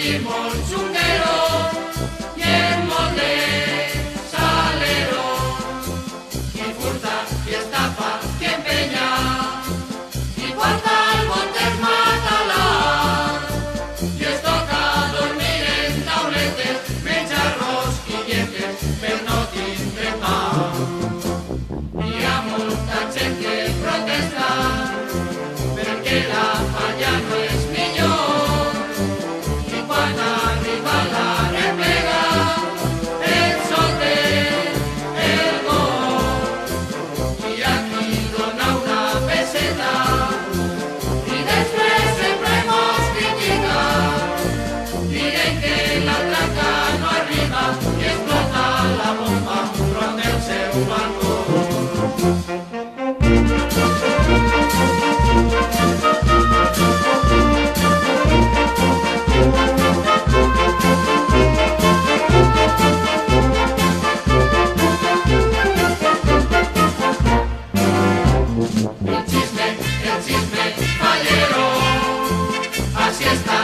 firmó el chunguero y el molde salero, y furta y estafa y empeña y cuarta el botes mátala, y es toca dormir en tauletes, menja arroz y dientes, pero no tindre pa. Hi ha molta gent que protesta perquè la falla no és millor, i quan arriba la replega el sol té el gol, i aquí dona una peseta i després sempre mos critica, dient que la traca no arriba i explota la bomba prop del seu balcó. El chisme fallero, así está.